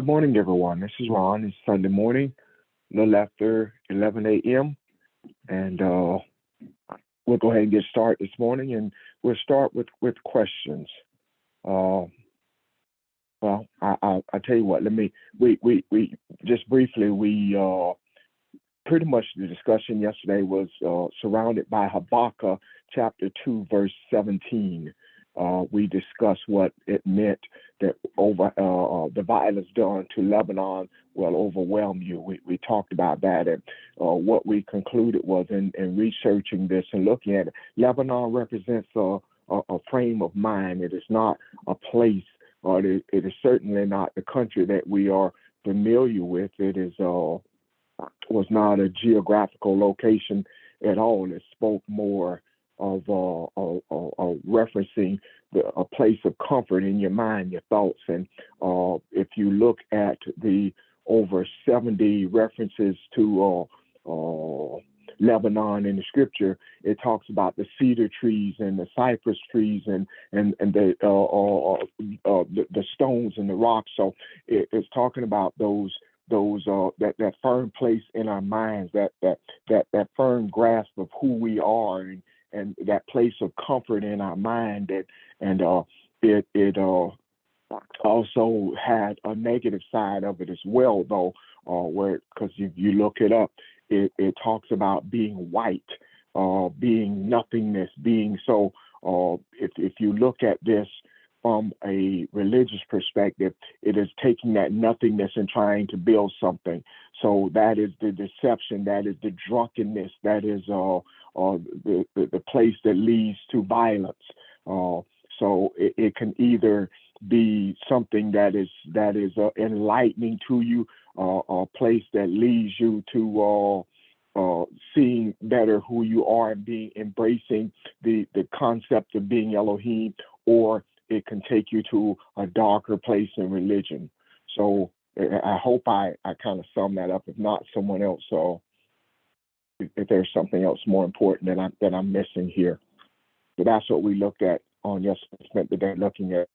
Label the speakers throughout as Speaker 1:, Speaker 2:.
Speaker 1: Good morning, everyone. This is Ron. It's Sunday morning, a little after 11 a.m., and we'll go ahead and get started this morning, and we'll start with questions. Uh, I tell you what. Let me we just briefly pretty much the discussion yesterday was surrounded by Habakkuk chapter 2, verse 17. We discussed what it meant that over the violence done to Lebanon will overwhelm you. We talked about that, and what we concluded was in researching this and looking at it, Lebanon represents a frame of mind. It is not a place, or it is certainly not the country that we are familiar with. It is was not a geographical location at all. It spoke more of referencing a place of comfort in your mind, your thoughts. And if you look at the over 70 references to Lebanon in the scripture, it talks about the cedar trees and the cypress trees and the stones and the rocks. So it's talking about that firm place in our minds, that firm grasp of who we are, and that place of comfort in our mind. And it also had a negative side of it as well, though, where, because if you look it up, it talks about being white, being nothingness, being so. If you look at this from a religious perspective, it is taking that nothingness and trying to build something. So that is the deception, that is the drunkenness, that is the place that leads to violence. So it can either be something that is enlightening to you, a place that leads you to seeing better who you are and embracing the concept of being Elohim, or it can take you to a darker place in religion. So I hope I kind of sum that up. If not, someone else. So if there's something else more important that I'm missing here. So that's what we looked at on yesterday. Spent the day looking at.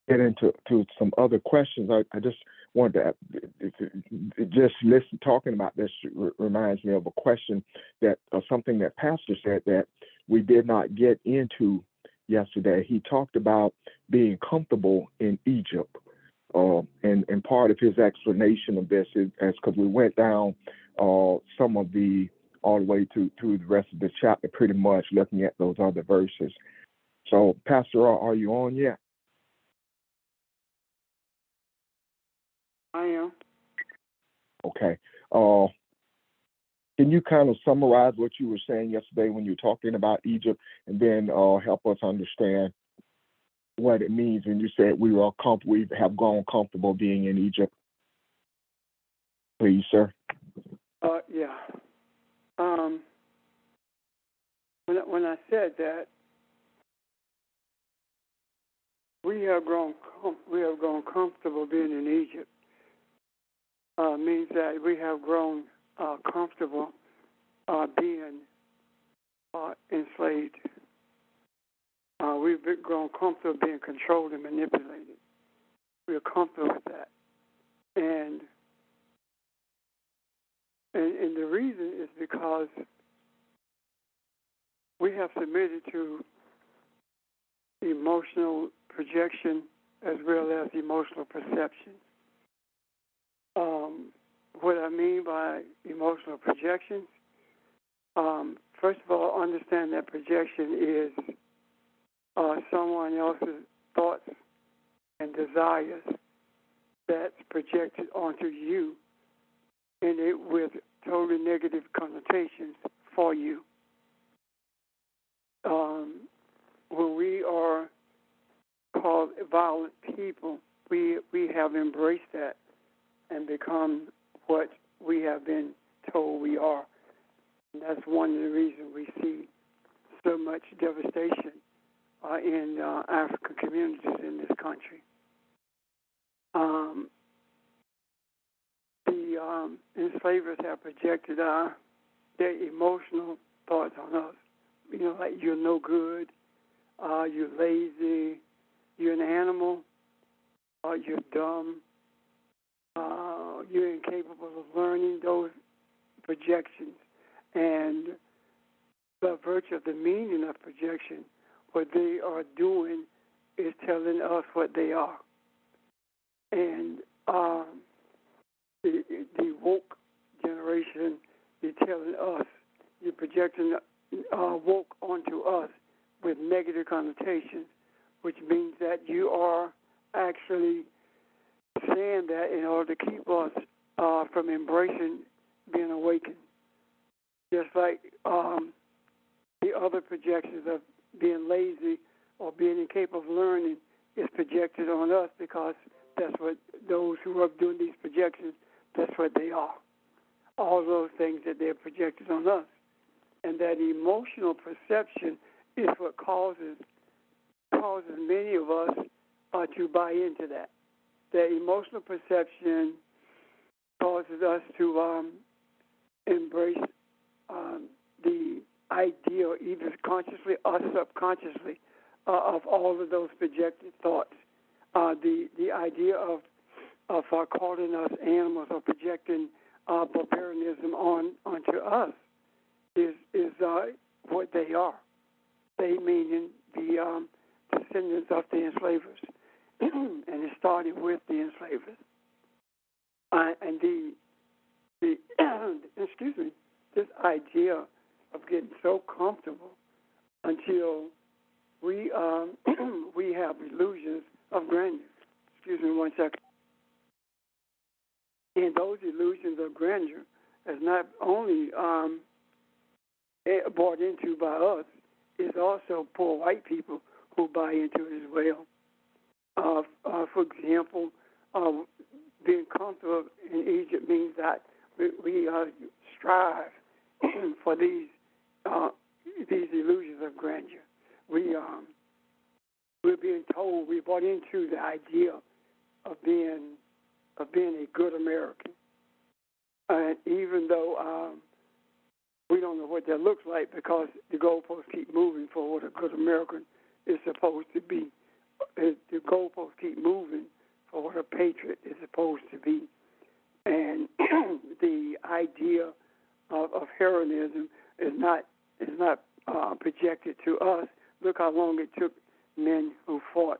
Speaker 1: Get into some other questions. I just wanted to just listen. Talking about this reminds me of a question that something that Pastor said that we did not get into yesterday. He talked about being comfortable in Egypt, and part of his explanation of this is because we went down some of the all the way through the rest of the chapter, pretty much looking at those other verses. So, Pastor, are you on yet?
Speaker 2: I am.
Speaker 1: Okay. Can you kind of summarize what you were saying yesterday when you were talking about Egypt, and then help us understand what it means when you said we have grown comfortable being in Egypt? Please, sir.
Speaker 2: Yeah. When I said that we have grown comfortable being in Egypt, means that we have grown comfortable being enslaved. We've grown comfortable being controlled and manipulated. We're comfortable with that, and the reason is because we have submitted to emotional projection as well as emotional perception. What I mean by emotional projection, first of all, understand that projection is someone else's thoughts and desires that's projected onto you, and it with totally negative connotations for you. When we are called violent people, we have embraced that and become what we have been told we are. And that's one of the reasons we see so much devastation in African communities in this country. The enslavers have projected their emotional thoughts on us. Like you're no good, you're lazy, you're an animal, you're dumb, you're incapable of learning, those projections. And by virtue of the meaning of projection, what they are doing is telling us what they are. And the woke generation is telling us, you're projecting woke onto us with negative connotations, which means that you are actually saying that in order to keep us from embracing being awakened. Just like the other projections of being lazy or being incapable of learning is projected on us, because that's what those who are doing these projections, that's what they are. All those things that they're projected on us. And that emotional perception is what causes many of us to buy into that. The emotional perception causes us to embrace the idea, either consciously or subconsciously, of all of those projected thoughts. The idea of calling us animals or projecting barbarianism onto us is what they are. They meaning the descendants of the enslavers, and it started with the enslavers. And the excuse me, this idea of getting so comfortable until we we have illusions of grandeur. Excuse me one second. And those illusions of grandeur is not only bought into by us, it's also poor white people who buy into it as well. For example, being comfortable in Egypt means that we strive for these illusions of grandeur. We're being told, we're bought into the idea of being a good American, and even though we don't know what that looks like, because the goalposts keep moving for what a good American is supposed to be. The goalposts keep moving for what a patriot is supposed to be, and the idea of heroism is not projected to us. Look how long it took men who fought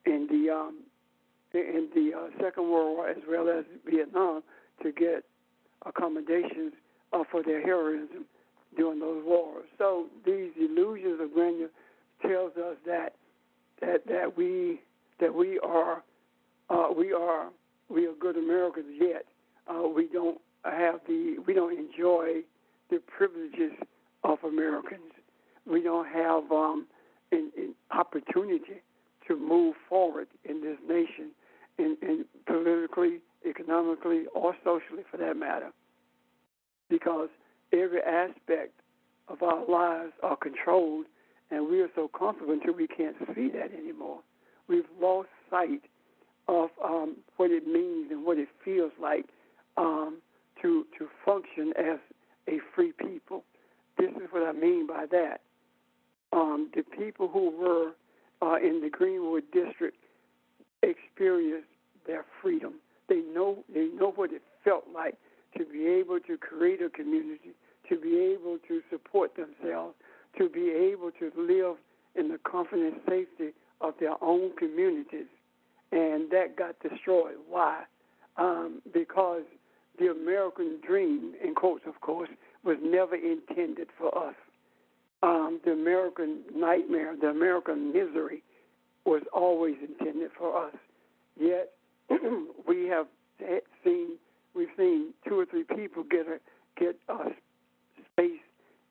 Speaker 2: in the Second World War as well as Vietnam to get accommodations for their heroism during those wars. So these illusions of grandeur tells us that we are good Americans, yet we don't enjoy the privileges of Americans. We don't have an opportunity to move forward in this nation, in politically, economically, or socially, for that matter, because every aspect of our lives are controlled, and we are so comfortable until we can't see that anymore. We've lost sight of what it means and what it feels like to function as a free people. This is what I mean by that. The people who were in the Greenwood District experienced their freedom. They know what it felt like to be able to create a community, to be able to support themselves, to be able to live in the comfort and safety of their own communities. And that got destroyed. Why? Because the American dream, in quotes, of course, was never intended for us. The American nightmare, the American misery, was always intended for us. Yet we've seen two or three people get space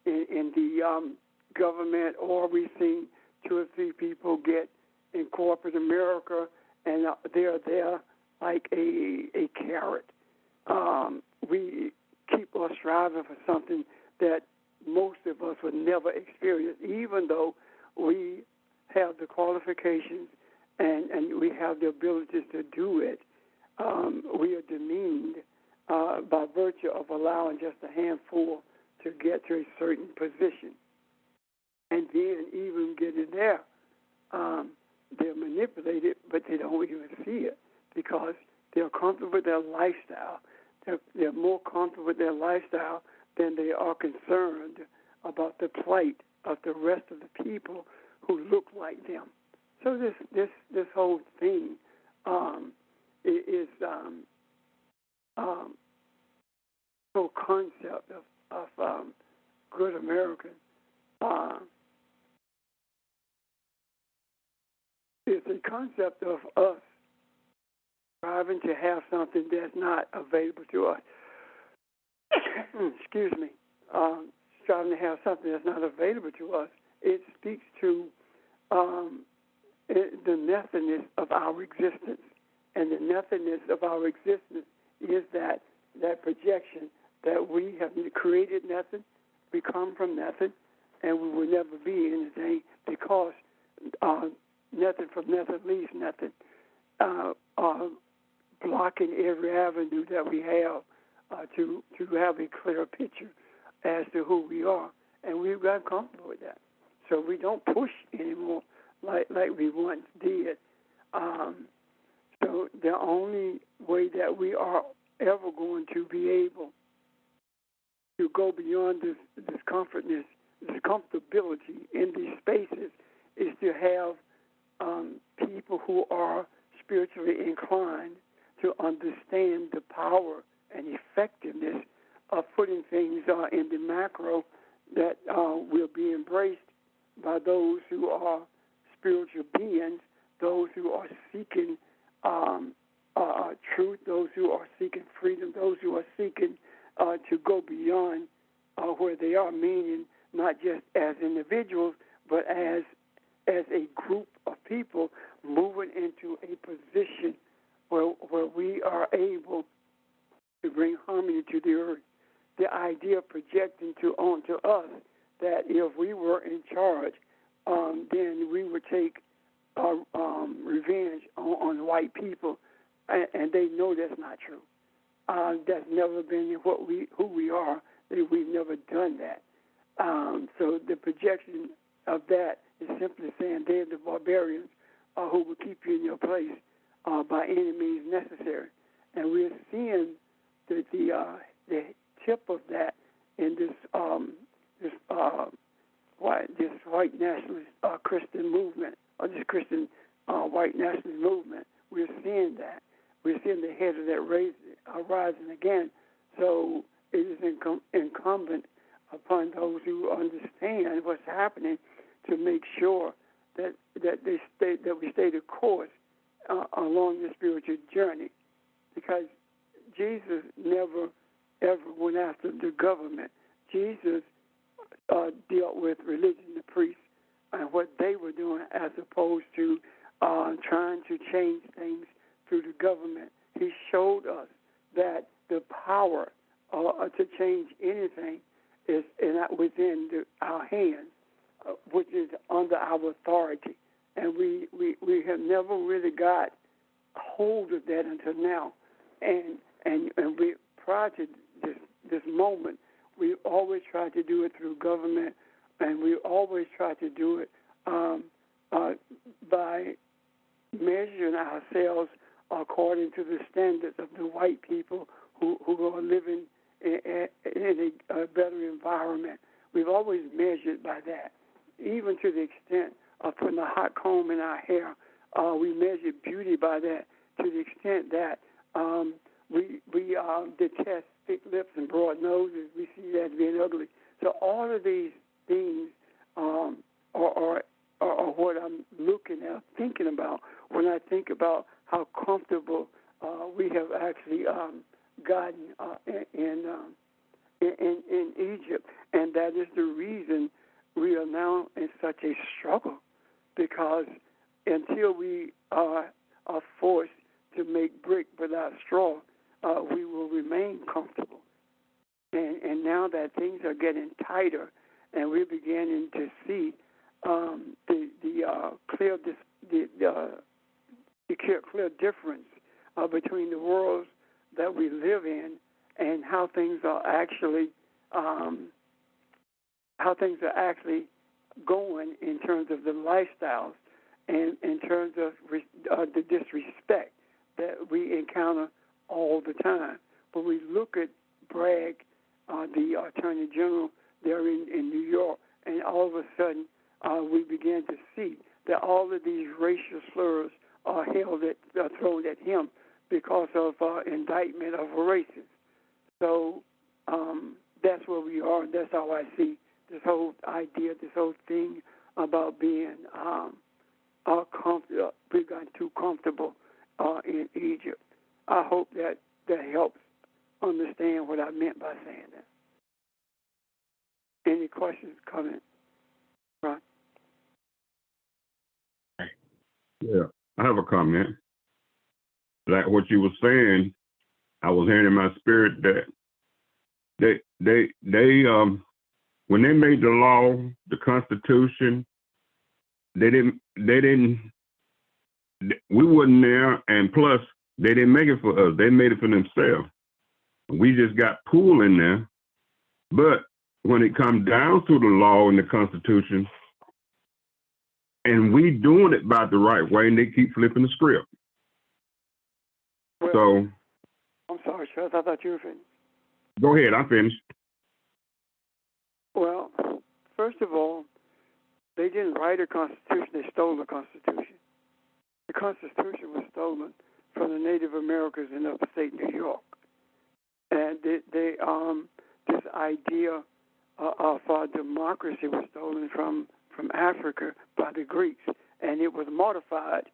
Speaker 2: in the government, or we've seen two or three people get in corporate America, and they're there like a carrot. We keep us striving for something that most of us would never experience, even though we have the qualifications and we have the abilities to do it. We are demeaned by virtue of allowing just a handful to get to a certain position. And then even get in there, they're manipulated, but they don't even see it because they're comfortable with their lifestyle. They're more comfortable with their lifestyle than they are concerned about the plight of the rest of the people who look like them. So this whole thing is whole concept of good American is a concept of us striving to have something that's not available to us. Excuse me. Striving to have something that's not available to us. It speaks to the nothingness of our existence. And the nothingness of our existence is that projection that we have created nothing, we come from nothing, and we will never be anything because nothing from nothing leaves nothing. Blocking every avenue that we have to have a clear picture as to who we are. And we've got comfortable with that. So we don't push anymore like we once did. So the only way that we are ever going to be able to go beyond this comfortability in these spaces is to have people who are spiritually inclined to understand the power and effectiveness of putting things in the macro that will be embraced by those who are spiritual beings, those who are seeking truth, those who are seeking freedom, those who are seeking to go beyond where they are, meaning not just as individuals, but as a group of people moving into a position where we are able to bring harmony to the earth. The idea of projecting onto us that if we were in charge, then we would take revenge on white people, and they know that's not true. That's never been who we are. We've never done that. So the projection of that is simply saying they're the barbarians who will keep you in your place by any means necessary. And we're seeing the tip of that in this white nationalist Christian movement, or this Christian white nationalist movement. We're seeing that. We're seeing the head of that rising again. So it is incumbent upon those who understand what's happening to make sure that we stay the course along the spiritual journey, because Jesus never ever went after the government. Jesus dealt with religion, the priests, and what they were doing, as opposed to trying to change things through the government. He showed us that the power to change anything is within our hands, which is under our authority. And we have never really got hold of that until now. And we, prior to this moment, we always tried to do it through government, and we always tried to do it by measuring ourselves according to the standards of the white people who are living in a better environment. We've always measured by that, even to the extent of putting a hot comb in our hair. We measure beauty by that, to the extent that we detest thick lips and broad noses. We see that as being ugly. So all of these things are what I'm looking at, thinking about when I think about how comfortable we have actually gotten in Egypt, and that is the reason we are now in such a struggle, because until we are forced to make brick without straw, we will remain comfortable. And now that things are getting tighter, and we're beginning to see the clear difference between the worlds that we live in and how things are actually going in terms of the lifestyles and in terms of the disrespect that we encounter all the time. When we look at Bragg, the Attorney General there in New York, and all of a sudden we begin to see that all of these racial slurs are thrown at him because of indictment of a racist. So that's where we are, and that's how I see this whole idea, this whole thing about being we've gotten too comfortable in Egypt. I hope that helps understand what I meant by saying that. Any questions, comments? Ron?
Speaker 3: Yeah, I have a comment. Like what you were saying, I was hearing in my spirit that they when they made the law, the Constitution, we wasn't there, and plus they didn't make it for us. They made it for themselves. We just got pulled in there. But when it comes down to the law and the Constitution, and we doing it by the right way, and they keep flipping the script.
Speaker 2: Well,
Speaker 3: so
Speaker 2: I'm sorry, Charles. I thought you were finished.
Speaker 3: Go ahead. I'm finished.
Speaker 2: Well, first of all, they didn't write a Constitution. They stole the Constitution. The Constitution was stolen from the Native Americans in upstate New York. And this idea of democracy was stolen from Africa by the Greeks, and it was modified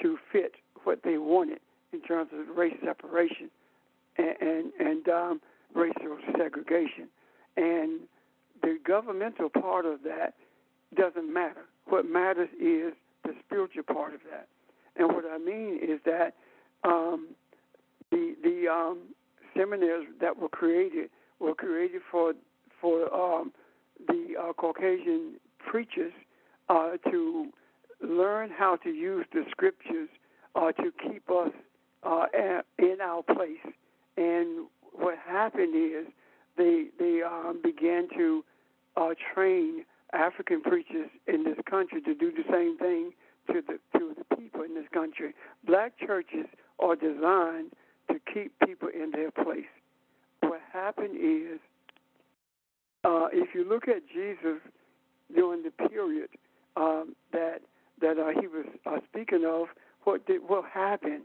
Speaker 2: to fit what they wanted in terms of race separation and racial segregation. And the governmental part of that doesn't matter. What matters is the spiritual part of that. And what I mean is that the seminaries that were created for the Caucasian preachers to learn how to use the scriptures to keep us in our place. And what happened is they began to train African preachers in this country to do the same thing to the people in this country. Black churches are designed to keep people in their place. What happened is, if you look at Jesus during the period that he was speaking of, what happened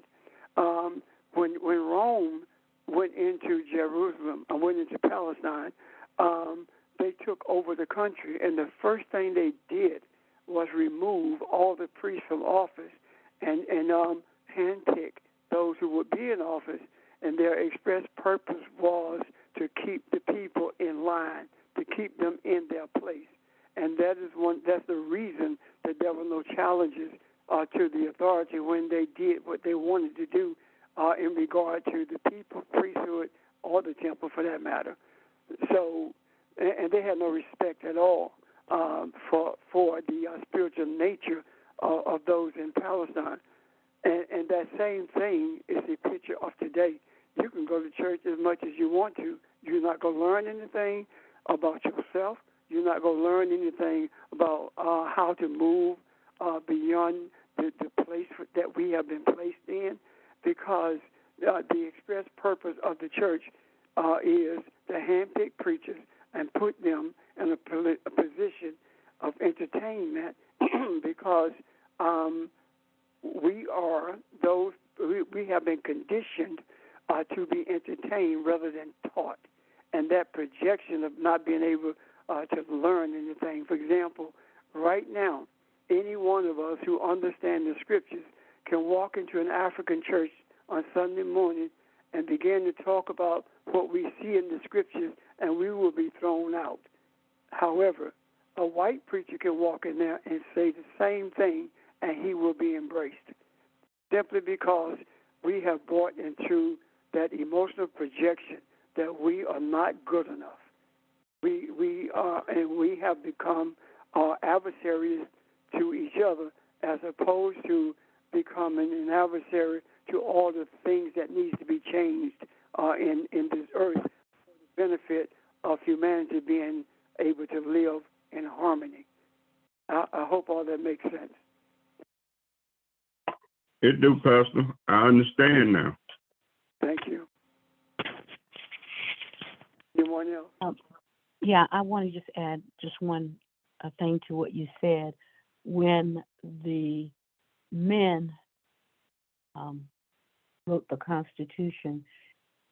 Speaker 2: when Rome went into Jerusalem and went into Palestine, they took over the country, and the first thing they did was remove all the priests from office and handpick those who would be in office, and their express purpose was to keep the people in line, to keep them in their place. And that's the reason that there were no challenges to the authority when they did what they wanted to do in regard to the people, priesthood, or the temple for that matter. So, and they had no respect at all for the spiritual nature of those in Palestine. And that same thing is a picture of today. You can go to church as much as you want to. You're not going to learn anything about yourself. You're not going to learn anything about how to move beyond the place that we have been placed in, because the express purpose of the church is to handpick preachers and put them in a position of entertainment because we are those, we have been conditioned to be entertained rather than taught. And that projection of not being able to learn anything. For example, right now, any one of us who understand the scriptures can walk into an African church on Sunday morning and begin to talk about what we see in the scriptures, and we will be thrown out. However, a white preacher can walk in there and say the same thing, and he will be embraced, simply because we have bought into that emotional projection that we are not good enough. We are, and we have become adversaries to each other, as opposed to becoming an adversary to all the things that needs to be changed in this earth for the benefit of humanity being able to live in harmony. I hope all that makes sense.
Speaker 3: It do, Pastor. I understand now.
Speaker 2: Thank you. Anyone else?
Speaker 4: Yeah, I want to just add just one thing to what you said. When the men wrote the Constitution,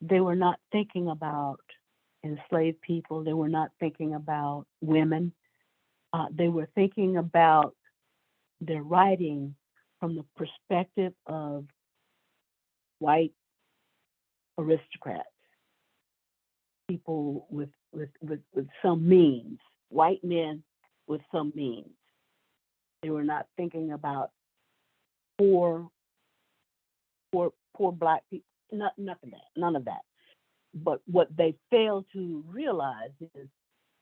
Speaker 4: they were not thinking about enslaved people. They were not thinking about women. They were thinking about their writing from the perspective of white aristocrats, people with some means, white men with some means. They were not thinking about poor black people, none of that. But what they failed to realize is,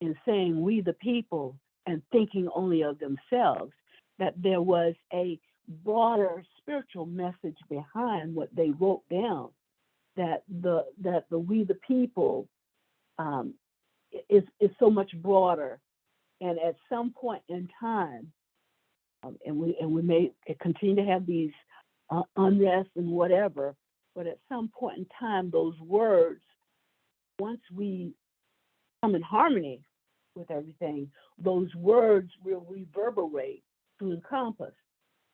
Speaker 4: in saying we the people and thinking only of themselves, that there was a broader spiritual message behind what they wrote down, that the we the people is so much broader. And at some point in time, and we may continue to have these unrest and whatever, but at some point in time, those words, once we come in harmony with everything, those words will reverberate to encompass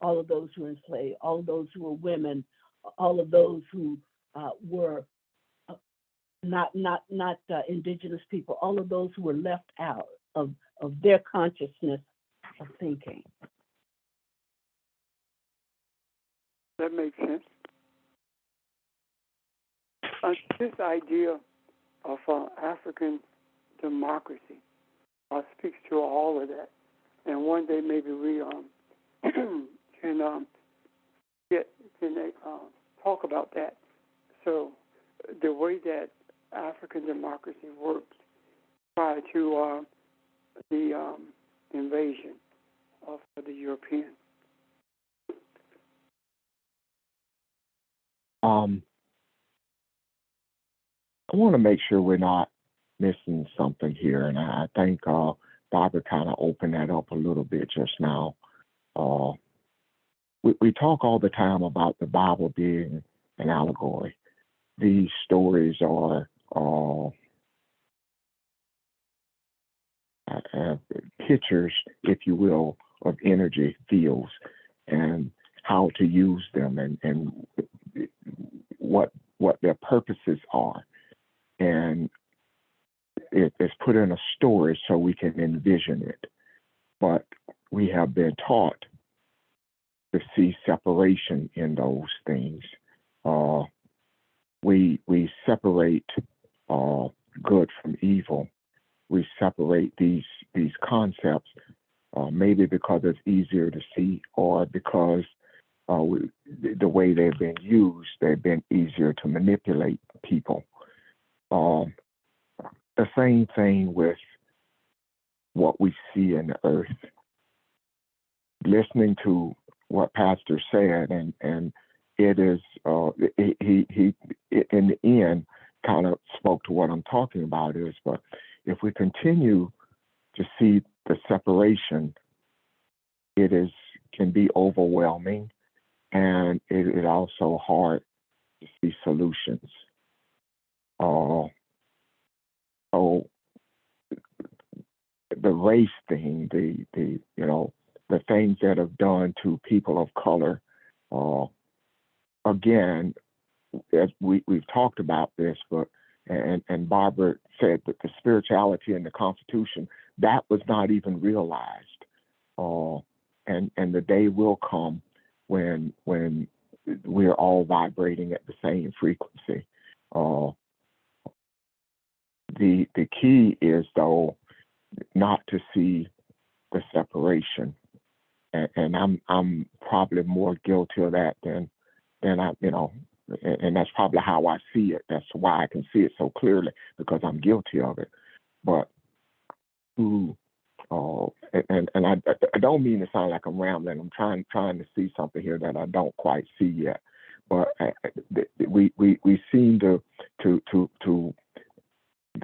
Speaker 4: all of those who were enslaved, all of those who were women, all of those who were not indigenous people, all of those who were left out of their consciousness of thinking.
Speaker 2: That makes sense. This idea of African democracy speaks to all of that. And one day maybe we can talk about that. So the way that African democracy works prior to the invasion of the Europeans.
Speaker 1: I want to make sure we're not missing something here, and I think Barbara kind of opened that up a little bit just now. We talk all the time about the Bible being an allegory. These stories are pictures, if you will, of energy fields and how to use them and what their purposes are. And it's put in a story so we can envision it. But we have been taught to see separation in those things. We separate good from evil. We separate these concepts, maybe because it's easier to see, or because the way they've been used, they've been easier to manipulate people. The same thing with what we see in the earth. Listening to what Pastor said, and it is he in the end kind of spoke to what I'm talking about is, but if we continue to see the separation, it can be overwhelming, and it is also hard to see solutions. So the race thing, the things that have done to people of color, again, as we've talked about this, but and Barbara said that the spirituality in the Constitution, that was not even realized, and the day will come when we're all vibrating at the same frequency. The key is, though, not to see the separation, and I'm probably more guilty of that than I, and that's probably how I see it. That's why I can see it so clearly, because I'm guilty of it. But and I don't mean to sound like I'm rambling. I'm trying to see something here that I don't quite see yet. But we seem to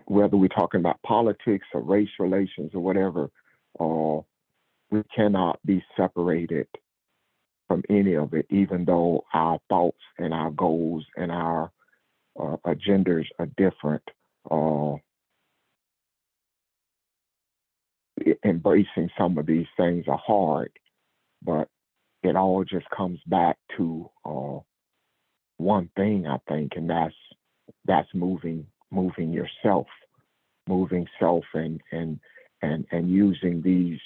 Speaker 1: whether we're talking about politics or race relations or whatever, we we cannot be separated from any of it, even though our thoughts and our goals and our agendas are different. Uh, Embracing some of these things are hard, but it all just comes back to one thing, I think, and that's moving yourself, moving self, and using these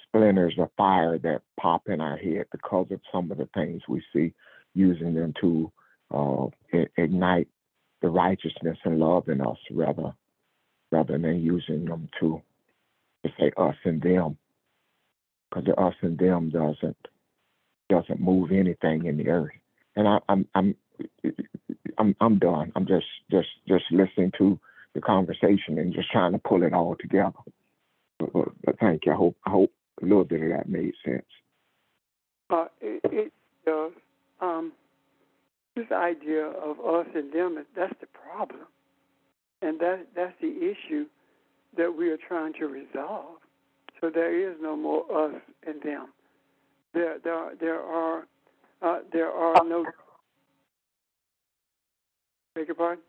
Speaker 1: splinters of fire that pop in our head because of some of the things we see, using them to ignite the righteousness and love in us, rather than using them to say us and them, because the us and them doesn't move anything in the earth. And I'm done. I'm just listening to the conversation and just trying to pull it all together. But thank you. I hope a little bit of that made sense.
Speaker 2: It does. This idea of us and them, that's the problem, and that's the issue that we are trying to resolve. So there is no more us and them. There are no. Beg your pardon?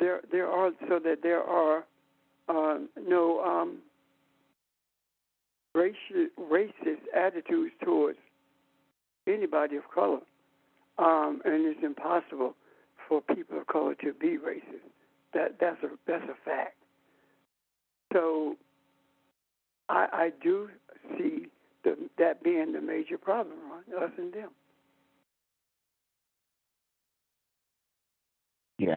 Speaker 2: There are, so that there are no racist attitudes towards anybody of color, and it's impossible for people of color to be racist. That's a fact. So I do see that being the major problem, Ron, us and them.
Speaker 1: Yeah.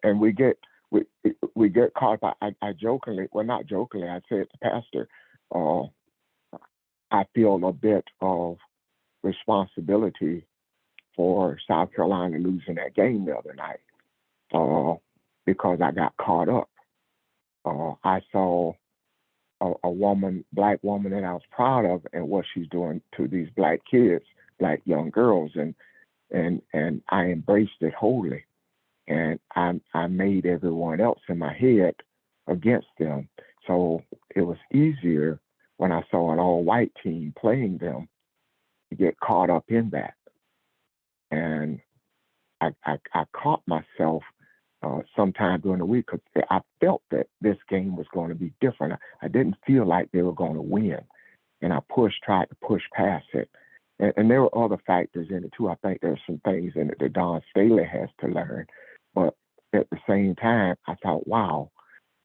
Speaker 1: And we get caught by. I jokingly, well, not jokingly, I said to Pastor, I feel a bit of responsibility for South Carolina losing that game the other night, because I got caught up. I saw a black woman that I was proud of, and what she's doing to these black kids, black young girls, and I embraced it wholly, and I made everyone else in my head against them. So it was easier when I saw an all-white team playing them to get caught up in that, and I caught myself sometime during the week, because I felt that this game was going to be different. I didn't feel like they were going to win, and I tried to push past it. And there were other factors in it too. I think there's some things in it that Don Staley has to learn. But at the same time, I thought, wow,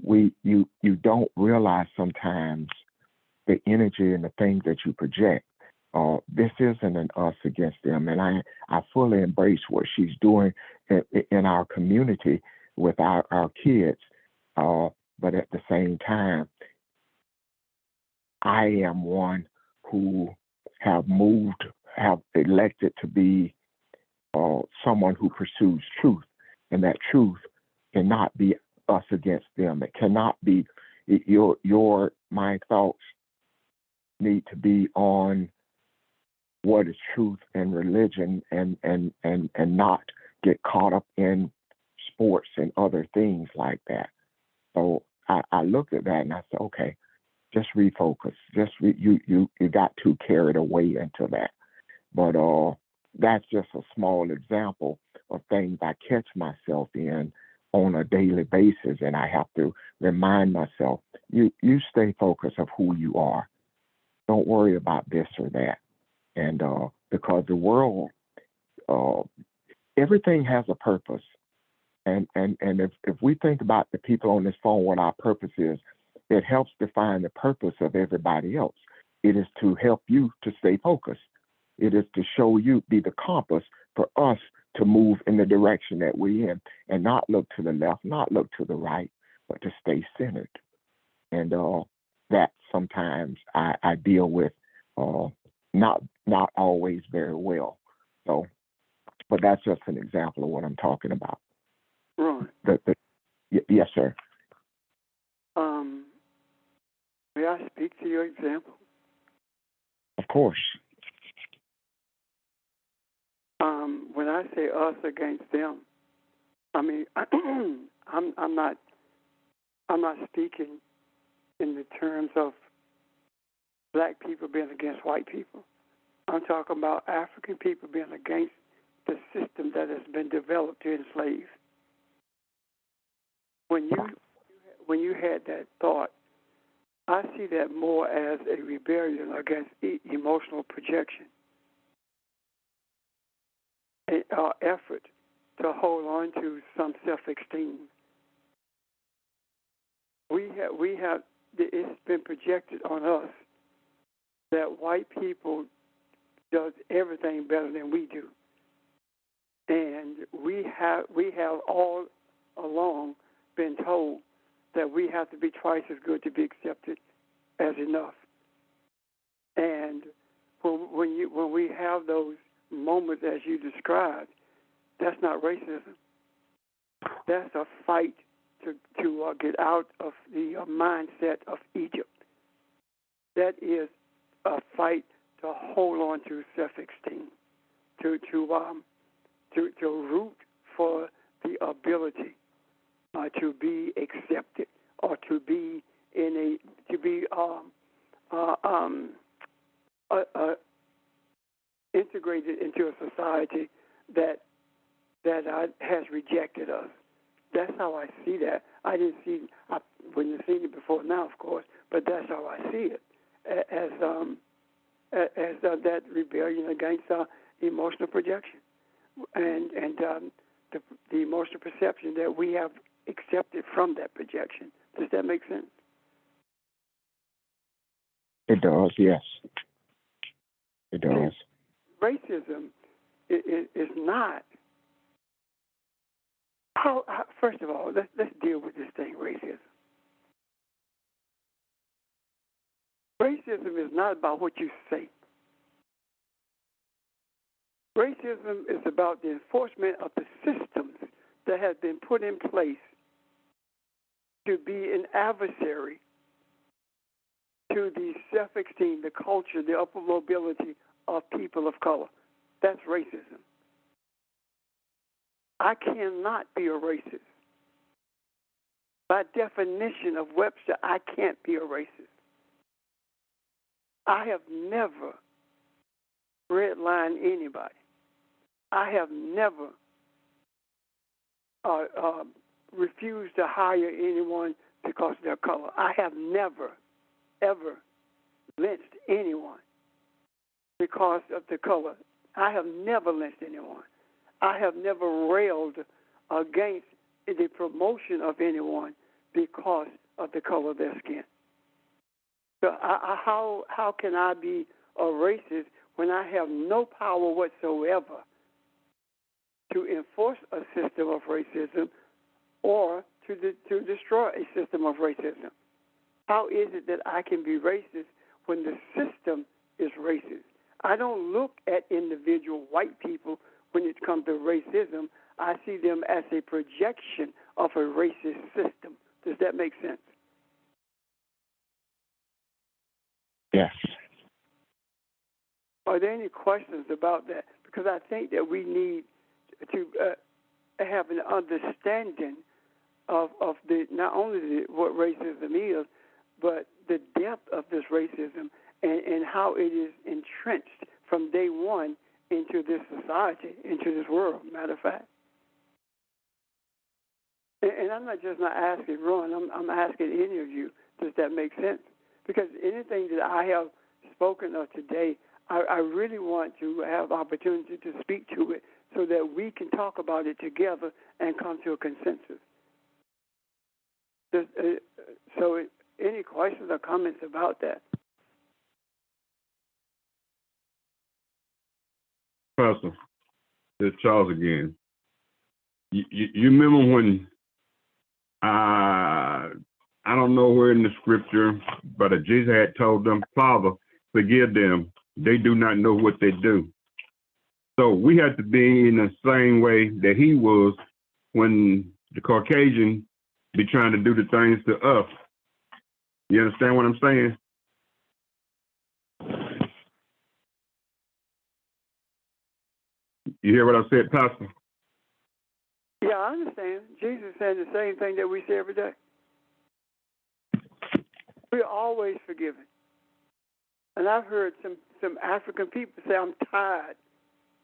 Speaker 1: you don't realize sometimes the energy and the things that you project. This isn't an us against them, and I fully embrace what she's doing in our community with our kids. But at the same time, I am one who have elected to be someone who pursues truth, and that truth cannot be us against them. It cannot be my thoughts need to be on what is truth and religion, and not get caught up in sports and other things like that. So I looked at that and I said, okay, just refocus. You got too carried away into that. But that's just a small example of things I catch myself in on a daily basis, and I have to remind myself, you stay focused of who you are. Don't worry about this or that. And because the world, everything has a purpose. And if we think about the people on this phone, what our purpose is, it helps define the purpose of everybody else. It is to help you to stay focused. It is to show you, be the compass for us to move in the direction that we're in, and not look to the left, not look to the right, but to stay centered. And that sometimes I deal with not always very well. So, but that's just an example of what I'm talking about.
Speaker 2: Right.
Speaker 1: Yes, sir.
Speaker 2: May I speak to your example?
Speaker 1: Of course.
Speaker 2: When I say us against them, I mean me, I'm not speaking in the terms of black people being against white people. I'm talking about African people being against the system that has been developed to enslave. When you had that thought, I see that more as a rebellion against emotional projection, an effort to hold on to some self-esteem. It's been projected on us that white people does everything better than we do, and we have all along been told that we have to be twice as good to be accepted as enough. And when we have those moments as you described, that's not racism. That's a fight to get out of the mindset of Egypt. That is a fight to hold on to self-esteem, to root for the ability to be accepted, or to be integrated into a society that has rejected us. That's how I see that. I wouldn't have seen it before now, of course, but that's how I see it, as that rebellion against emotional projection and the emotional perception that we have accepted from that projection. Does that make sense?
Speaker 1: It does, yes. It does.
Speaker 2: Racism is not. First of all, let's deal with this thing, racism. Racism is not about what you say. Racism is about the enforcement of the systems that have been put in place to be an adversary to the self-esteem, the culture, the upper mobility of people of color. That's racism. I cannot be a racist. By definition of Webster, I can't be a racist. I have never redlined anybody. I have never refused to hire anyone because of their color. I have never, ever lynched anyone because of the color. I have never lynched anyone. I have never railed against the promotion of anyone because of the color of their skin. So how can I be a racist when I have no power whatsoever to enforce a system of racism or to destroy a system of racism? How is it that I can be racist when the system is racist? I don't look at individual white people when it comes to racism. I see them as a projection of a racist system. Does that make sense?
Speaker 1: Yes.
Speaker 2: Are there any questions about that? Because I think that we need to have an understanding of the not only what racism is, but the depth of this racism and how it is entrenched from day one into this society, into this world, matter of fact. And I'm not asking Ron, I'm asking any of you, does that make sense? Because anything that I have spoken of today, I really want to have opportunity to speak to it so that we can talk about it together and come to a consensus. So any questions or comments about that?
Speaker 3: Pastor, it's Charles again. You remember when I don't know where in the scripture, but Jesus had told them, Father, forgive them. They do not know what they do. So we have to be in the same way that he was when the Caucasian be trying to do the things to us. You understand what I'm saying? You hear what I said, Pastor?
Speaker 2: Yeah, I understand. Jesus said the same thing that we say every day. We're always forgiven. And I've heard some African people say, I'm tired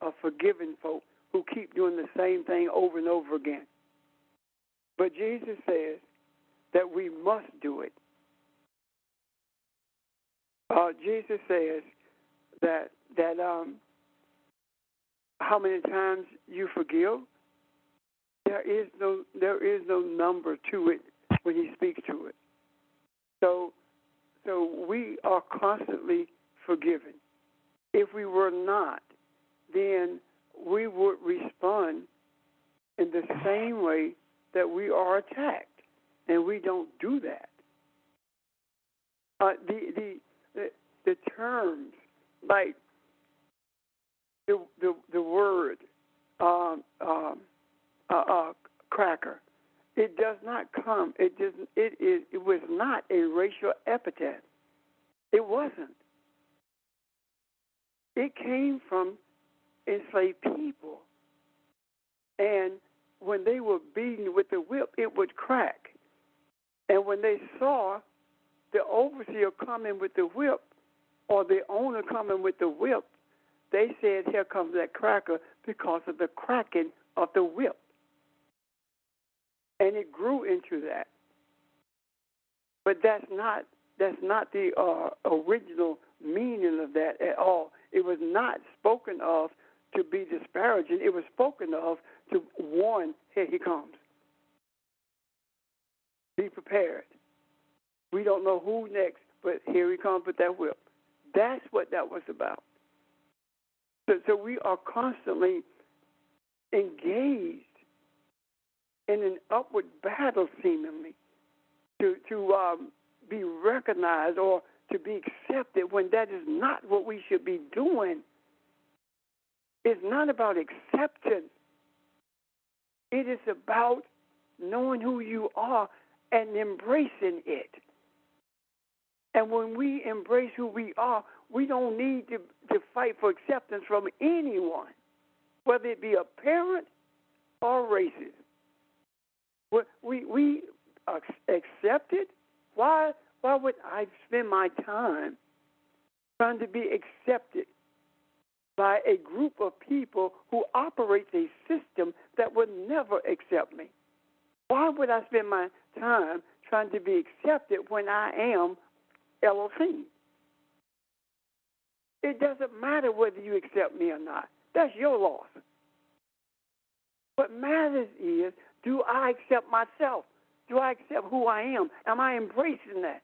Speaker 2: of forgiving folk who keep doing the same thing over and over again. But Jesus says that we must do it. Jesus says that how many times you forgive, there is no number to it when he speaks to it. So we are constantly forgiven. If we were not, then we would respond in the same way that we are attacked, and we don't do that. The terms like the word cracker, it does not come. It was not a racial epithet. It wasn't. It came from enslaved people, and when they were beaten with the whip, it would crack. And when they saw the overseer coming with the whip, or the owner coming with the whip, they said, here comes that cracker, because of the cracking of the whip. And it grew into that. But that's not the original meaning of that at all. It was not spoken of to be disparaging. It was spoken of to warn, here he comes. Be prepared. We don't know who next, but here he comes with that whip. That's what that was about. So we are constantly engaged in an upward battle, seemingly, to be recognized or to be accepted, when that is not what we should be doing. It's not about acceptance. It is about knowing who you are and embracing it. And when we embrace who we are, we don't need to fight for acceptance from anyone, whether it be a parent or racist. We accept it. Why would I spend my time trying to be accepted by a group of people who operates a system that would never accept me? Why would I spend my time trying to be accepted when I am Elohim? It doesn't matter whether you accept me or not. That's your loss. What matters is, do I accept myself? Do I accept who I am? Am I embracing that?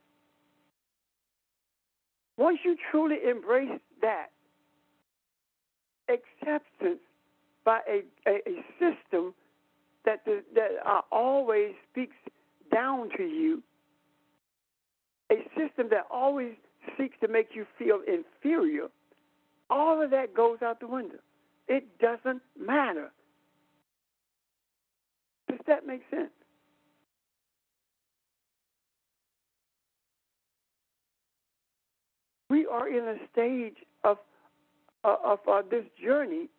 Speaker 2: Once you truly embrace that, acceptance by a system that always speaks down to you, a system that always seeks to make you feel inferior, all of that goes out the window. It doesn't matter. Does that make sense? We are in a stage of this journey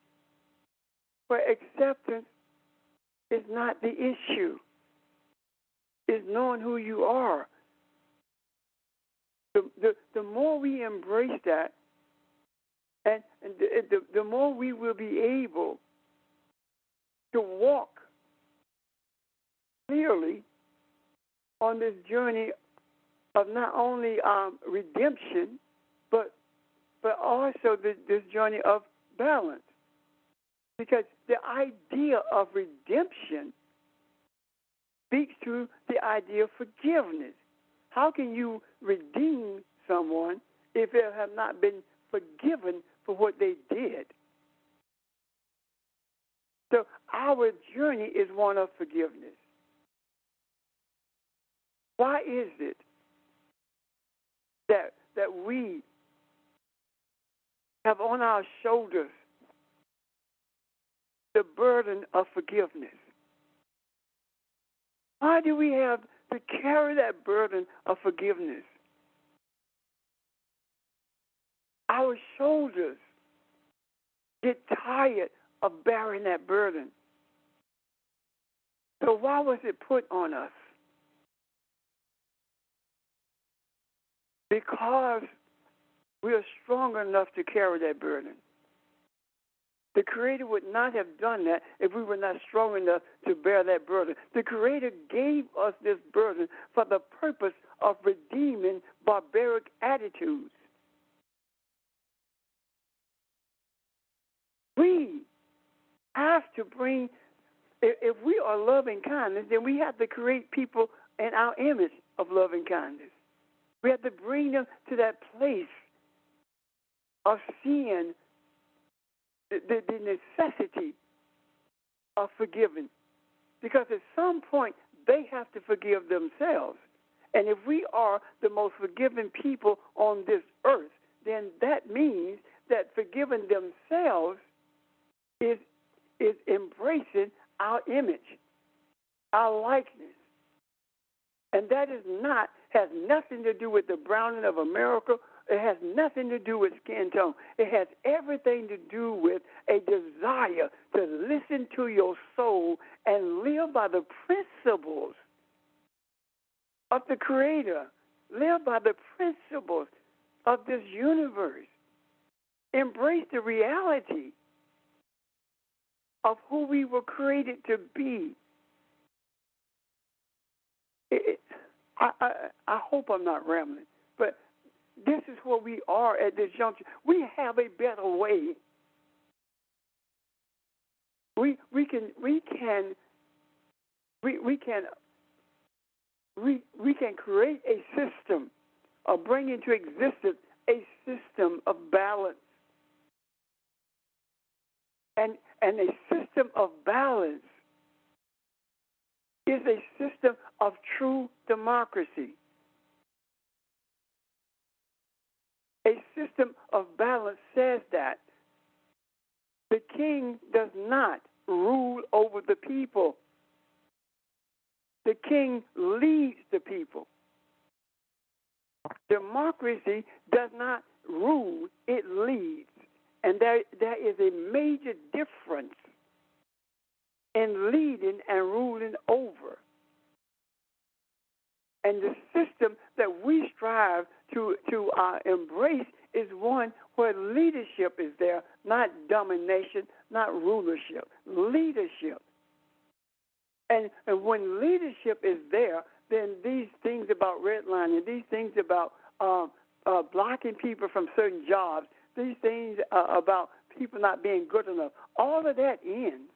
Speaker 2: where acceptance is not the issue. It's knowing who you are. The more we embrace that, and the more we will be able to walk clearly on this journey of not only redemption, but also this journey of balance. Because the idea of redemption speaks to the idea of forgiveness. How can you redeem someone if they have not been forgiven for what they did? So our journey is one of forgiveness. Why is it that we have on our shoulders the burden of forgiveness? Why do we have to carry that burden of forgiveness? Our shoulders get tired of bearing that burden. So why was it put on us? Because we are strong enough to carry that burden. The Creator would not have done that if we were not strong enough to bear that burden. The Creator gave us this burden for the purpose of redeeming barbaric attitudes. We have to bring, if we are loving kindness, then we have to create people in our image of loving kindness. We have to bring them to that place of seeing the necessity of forgiving. Because at some point, they have to forgive themselves. And if we are the most forgiving people on this earth, then that means that forgiving themselves is embracing our image, our likeness. And that has nothing to do with the browning of America. It has nothing to do with skin tone. It has everything to do with a desire to listen to your soul and live by the principles of the Creator. Live by the principles of this universe. Embrace the reality of who we were created to be. I hope I'm not rambling, but this is where we are at this juncture. We have a better way. We can create a system, or bring into existence a system of balance. And a system of balance is a system of true democracy. A system of balance says that the king does not rule over the people. The king leads the people. Democracy does not rule, it leads. And there is a major difference in leading and ruling over. And the system that we strive to embrace is one where leadership is there, not domination, not rulership. Leadership. And when leadership is there, then these things about redlining, these things about blocking people from certain jobs, these things about people not being good enough, all of that ends.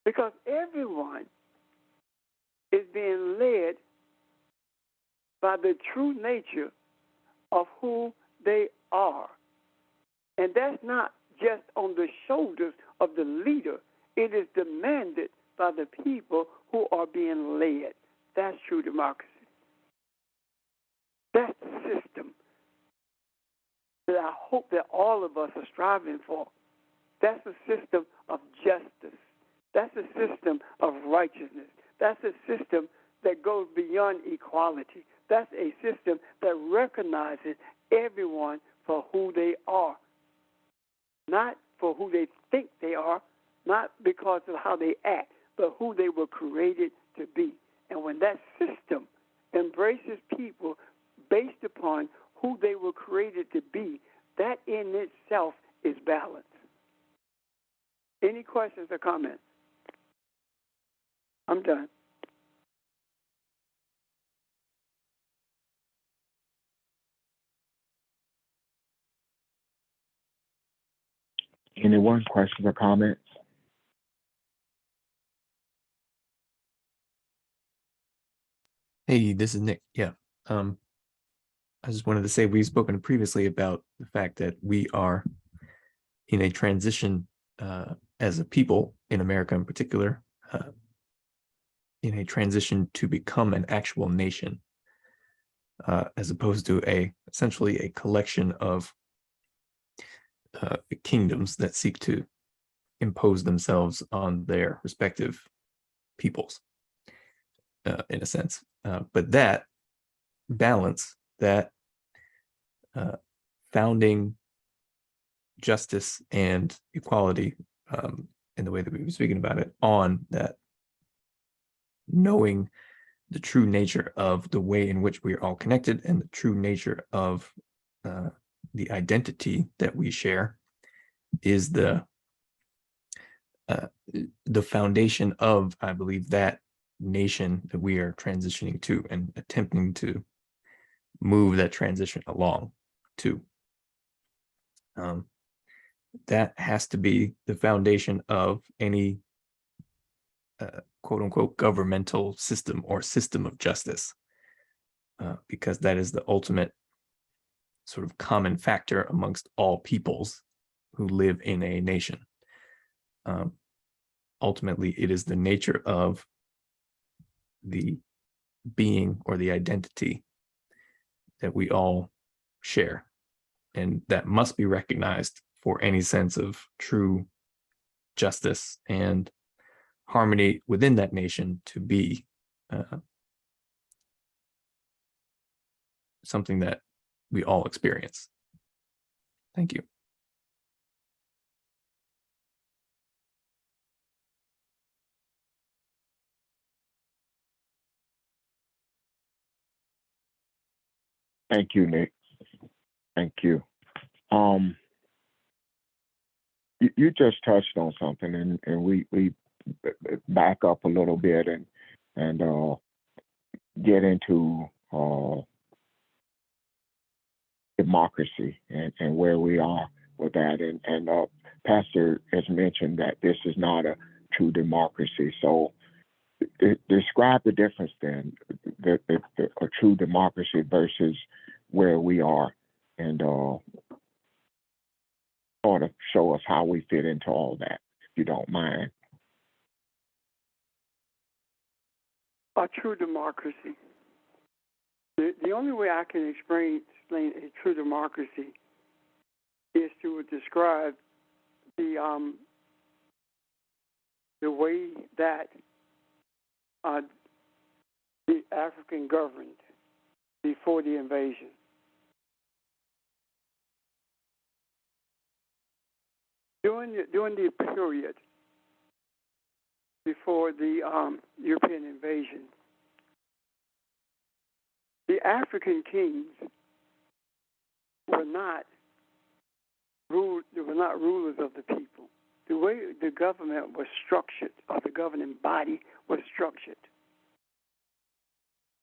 Speaker 2: Because everyone is being led by the true nature of who they are. And that's not just on the shoulders of the leader. It is demanded by the people who are being led. That's true democracy. That's the system that I hope that all of us are striving for. That's a system of justice. That's a system of righteousness. That's a system that goes beyond equality. That's a system that recognizes everyone for who they are, not for who they think they are, not because of how they act, but who they were created to be. And when that system embraces people based upon who they were created to be, that in itself is balance. Any questions or comments? I'm done.
Speaker 1: Anyone? Questions or comments?
Speaker 5: Hey, this is Nick. Yeah. I just wanted to say we've spoken previously about the fact that we are in a transition as a people in America in particular, in a transition to become an actual nation, as opposed to essentially a collection of kingdoms that seek to impose themselves on their respective peoples, in a sense. But that balance, that founding justice and equality in the way that we were speaking about it, on that knowing the true nature of the way in which we are all connected and the true nature of the identity that we share is the foundation of, I believe, that nation that we are transitioning to and attempting to move that transition along to. That has to be the foundation of any quote unquote governmental system or system of justice, because that is the ultimate sort of common factor amongst all peoples who live in a nation. Ultimately, it is the nature of the being or the identity that we all share, and that must be recognized for any sense of true justice and harmony within that nation to be something that we all experience. Thank you.
Speaker 1: Thank you, Nick. Thank you. You just touched on something, and we back up a little bit and get into democracy and where we are with that. And Pastor has mentioned that this is not a true democracy. So describe the difference then, a true democracy versus where we are, and sort of show us how we fit into all that, if you don't mind.
Speaker 2: A true democracy. The only way I can explain a true democracy is to describe the way that the African governed before the invasion. During the period before the European invasion, the African kings were not rulers of the people. The way the government was structured, or the governing body was structured,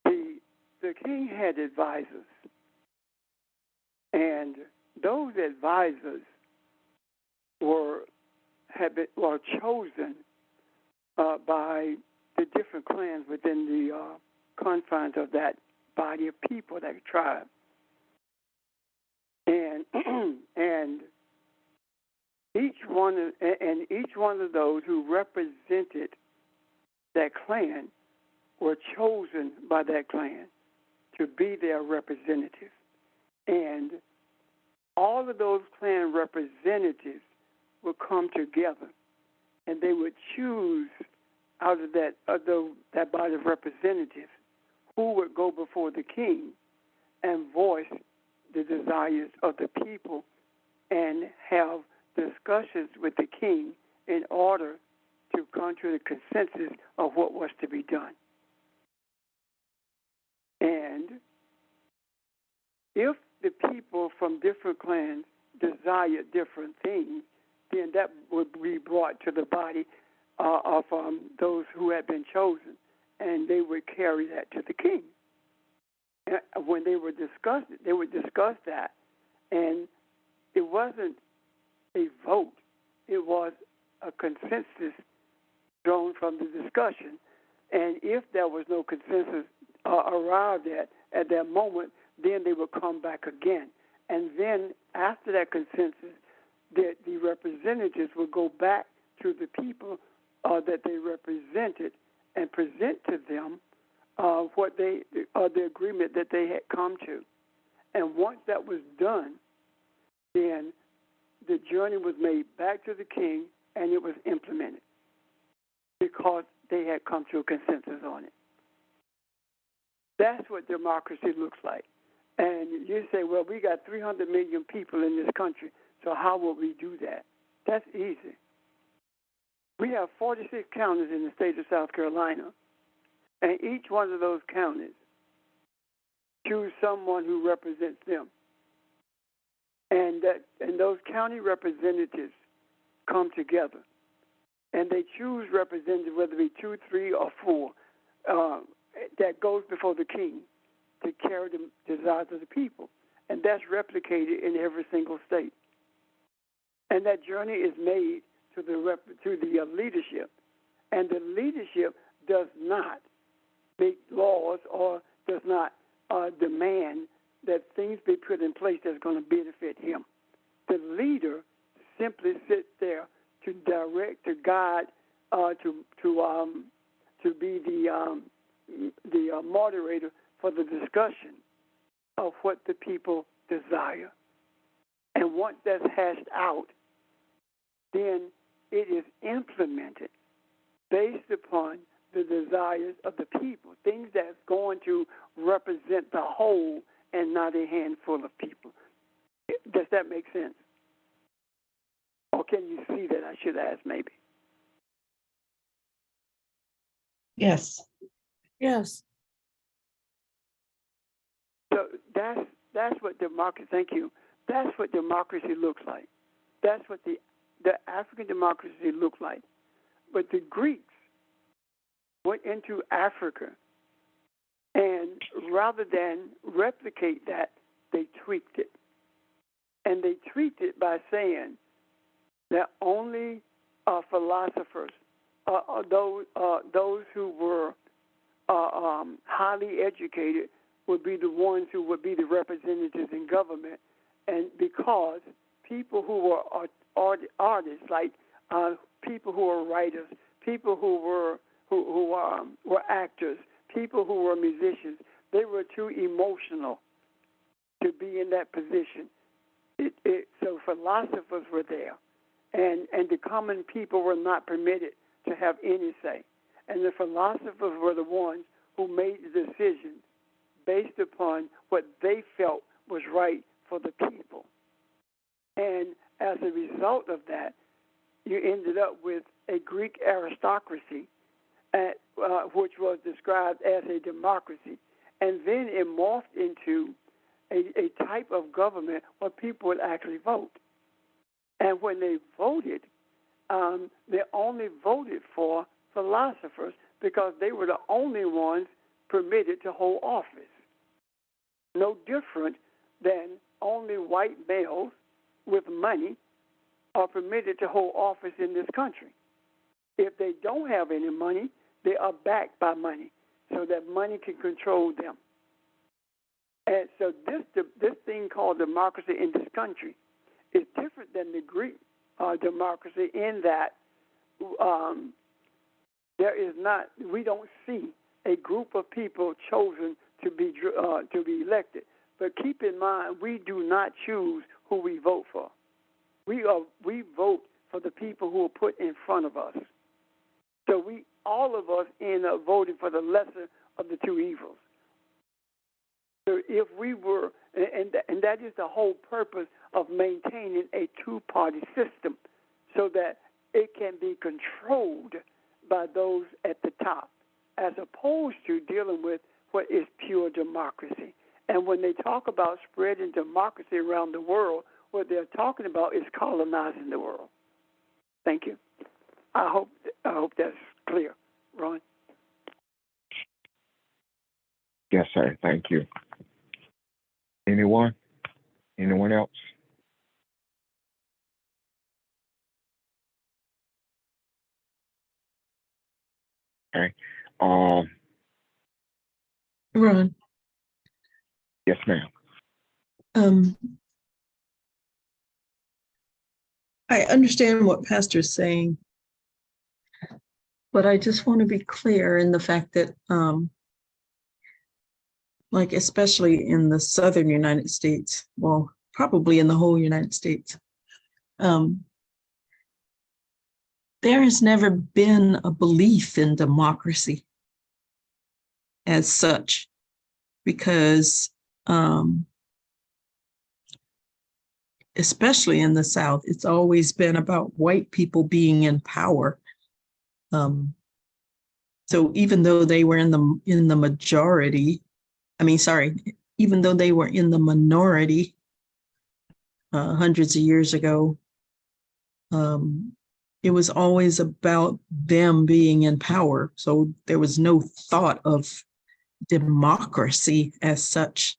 Speaker 2: the king had advisors, and those advisors were chosen by the different clans within the confines of that body of people, that tribe, and each one of those who represented that clan were chosen by that clan to be their representative, and all of those clan representatives would come together, and they would choose out of that body of representatives who would go before the king and voice the desires of the people and have discussions with the king in order to come to the consensus of what was to be done. And if the people from different clans desired different things, then that would be brought to the body of those who had been chosen, and they would carry that to the king. And when they would discuss that, and it wasn't a vote, it was a consensus drawn from the discussion. And if there was no consensus arrived at that moment, then they would come back again. And then after that consensus, the representatives would go back to the people that they represented and present to them the agreement that they had come to. And once that was done, then the journey was made back to the king and it was implemented because they had come to a consensus on it. That's what democracy looks like. And you say, well, we got 300 million people in this country, so how will we do that? That's easy. We have 46 counties in the state of South Carolina, and each one of those counties choose someone who represents them. And those county representatives come together, and they choose representatives, whether it be 2, 3, or 4, that goes before the king to carry the desires of the people. And that's replicated in every single state. And that journey is made to the leadership. And the leadership does not make laws or does not demand that things be put in place that's going to benefit him. The leader simply sits there to direct, to guide, to be the moderator for the discussion of what the people desire. And once that's hashed out, then it is implemented based upon the desires of the people, things that's going to represent the whole and not a handful of people. Does that make sense? Or can you see that? I should ask maybe.
Speaker 6: Yes.
Speaker 7: Yes.
Speaker 2: So that's what democracy. Thank you. That's what democracy looks like. That's what the African democracy looked like. But the Greeks went into Africa, and rather than replicate that, they tweaked it. And they tweaked it by saying that only philosophers, those who were highly educated, would be the ones who would be the representatives in government. And because people who were artists, like people who were writers, people who were actors, people who were musicians, they were too emotional to be in that position. So philosophers were there, and the common people were not permitted to have any say. And the philosophers were the ones who made the decisions based upon what they felt was right for the people. And as a result of that, you ended up with a Greek aristocracy, which was described as a democracy. And then it morphed into a type of government where people would actually vote. And when they voted, they only voted for philosophers because they were the only ones permitted to hold office. No different than only white males with money are permitted to hold office in this country. If they don't have any money, they are backed by money so that money can control them. And so this thing called democracy in this country is different than the Greek democracy in that we don't see a group of people chosen to be elected. But keep in mind, we do not choose who we vote for. We vote for the people who are put in front of us. So all of us end up voting for the lesser of the two evils. So if we were, and that is the whole purpose of maintaining a two-party system, so that it can be controlled by those at the top, as opposed to dealing with what is pure democracy. And when they talk about spreading democracy around the world, what they're talking about is colonizing the world. Thank you. I hope that's clear. Ron?
Speaker 1: Yes, sir. Thank you. Anyone? Anyone else? Okay.
Speaker 6: Ron.
Speaker 1: Yes, ma'am.
Speaker 6: I understand what Pastor's saying, but I just want to be clear in the fact that, like, especially in the southern United States, well, probably in the whole United States, there has never been a belief in democracy as such, because especially in the South, it's always been about white people being in power So even though they were in the majority, even though they were in the minority hundreds of years ago, it was always about them being in power. So there was no thought of democracy as such.